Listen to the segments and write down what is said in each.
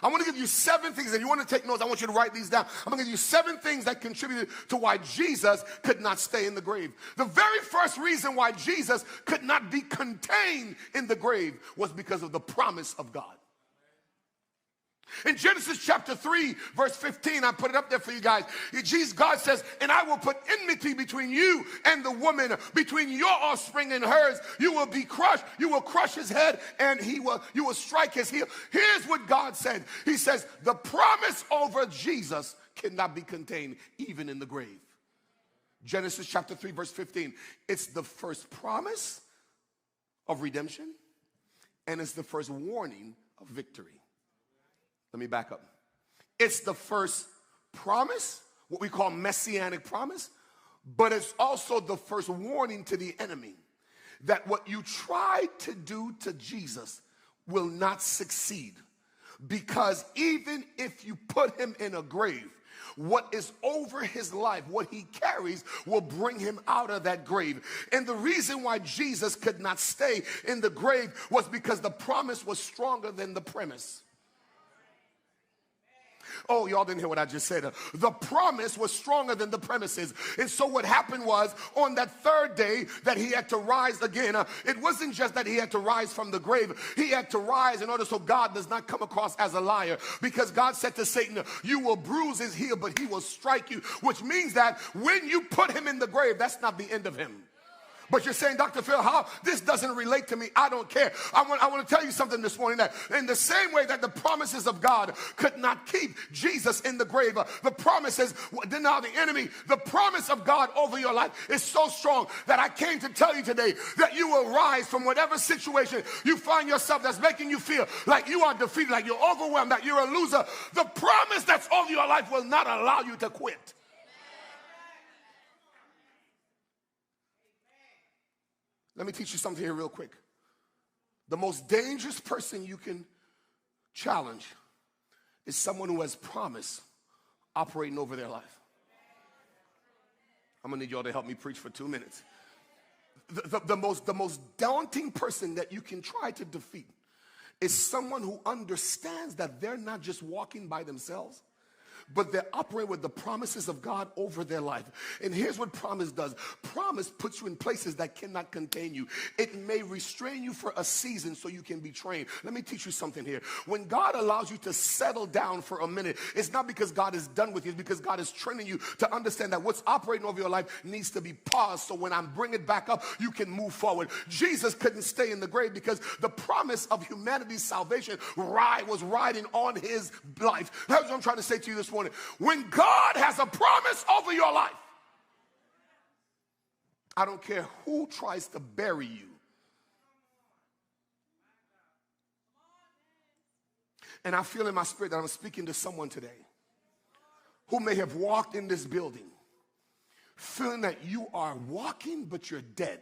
I want to give you 7 things. If you want to take notes, I want you to write these down. I'm going to give you 7 things that contributed to why Jesus could not stay in the grave. The very first reason why Jesus could not be contained in the grave was because of the promise of God. In Genesis chapter 3, verse 15, I put it up there for you guys. God says, and I will put enmity between you and the woman, between your offspring and hers. You will be crushed. You will crush his head, and you will strike his heel. Here's what God said. He says, the promise over Jesus cannot be contained even in the grave. Genesis chapter 3, verse 15. It's the first promise of redemption, and it's the first warning of victory. Let me back up. It's the first promise, what we call messianic promise, but it's also the first warning to the enemy that what you try to do to Jesus will not succeed. Because even if you put him in a grave, what is over his life, what he carries, will bring him out of that grave. And the reason why Jesus could not stay in the grave was because the promise was stronger than the premise. Oh, y'all didn't hear what I just said. The promise was stronger than the premises. And so what happened was, on that third day that he had to rise again, it wasn't just that he had to rise from the grave. He had to rise in order so God does not come across as a liar. Because God said to Satan, you will bruise his heel, but he will strike you. Which means that when you put him in the grave, that's not the end of him. But you're saying, Dr. Phil, how? This doesn't relate to me. I don't care. I want to tell you something this morning, that in the same way that the promises of God could not keep Jesus in the grave, the promises, now the enemy, the promise of God over your life is so strong that I came to tell you today that you will rise from whatever situation you find yourself that's making you feel like you are defeated, like you're overwhelmed, that you're a loser. The promise that's over your life will not allow you to quit. Let me teach you something here real quick. The most dangerous person you can challenge is someone who has promise operating over their life. I'm going to need y'all to help me preach for 2 minutes. The most daunting person that you can try to defeat is someone who understands that they're not just walking by themselves, but they're operating with the promises of God over their life. And here's what promise does. Promise puts you in places that cannot contain you. It may restrain you for a season so you can be trained. Let me teach you something here. When God allows you to settle down for a minute, it's not because God is done with you. It's because God is training you to understand that what's operating over your life needs to be paused, so when I bring it back up, you can move forward. Jesus couldn't stay in the grave because the promise of humanity's salvation was riding on his life. That's what I'm trying to say to you this morning. When God has a promise over your life, I don't care who tries to bury you. And I feel in my spirit that I'm speaking to someone today who may have walked in this building feeling that you are walking but you're dead.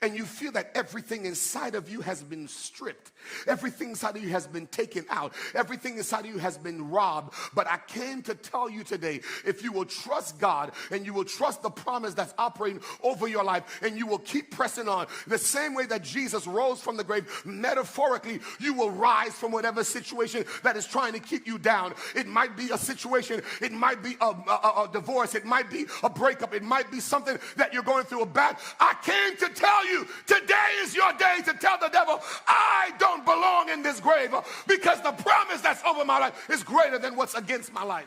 And you feel that everything inside of you has been stripped. Everything inside of you has been taken out. Everything inside of you has been robbed. But I came to tell you today, if you will trust God and you will trust the promise that's operating over your life, and you will keep pressing on, the same way that Jesus rose from the grave, metaphorically, you will rise from whatever situation that is trying to keep you down. It might be a situation. It might be a divorce. It might be a breakup. It might be something that you're going through a bad. I came to tell you, today is your day to tell the devil, I don't belong in this grave, because the promise that's over my life is greater than what's against my life.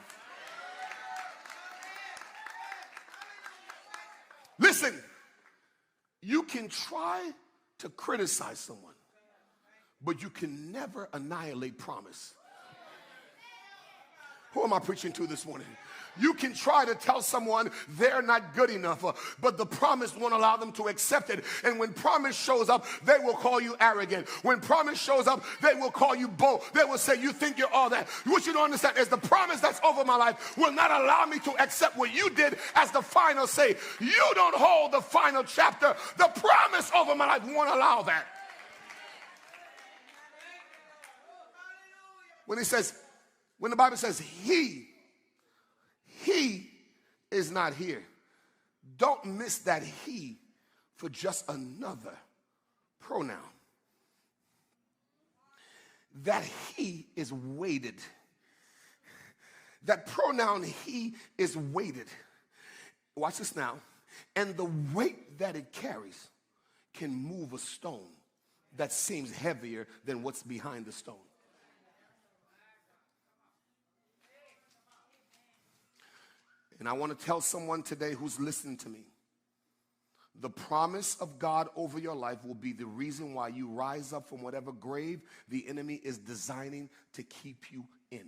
Listen, you can try to criticize someone, but you can never annihilate promise. Who am I preaching to this morning? You can try to tell someone they're not good enough, but the promise won't allow them to accept it. And when promise shows up, they will call you arrogant. When promise shows up, they will call you bold. They will say, you think you're all that. What you don't understand is the promise that's over my life will not allow me to accept what you did as the final say. You don't hold the final chapter. The promise over my life won't allow that. When the Bible says he is not here, don't miss that he for just another pronoun. that he is weighted. That pronoun he is weighted. Watch this now. And the weight that it carries can move a stone that seems heavier than what's behind the stone. And I want to tell someone today who's listening to me, the promise of God over your life will be the reason why you rise up from whatever grave the enemy is designing to keep you in.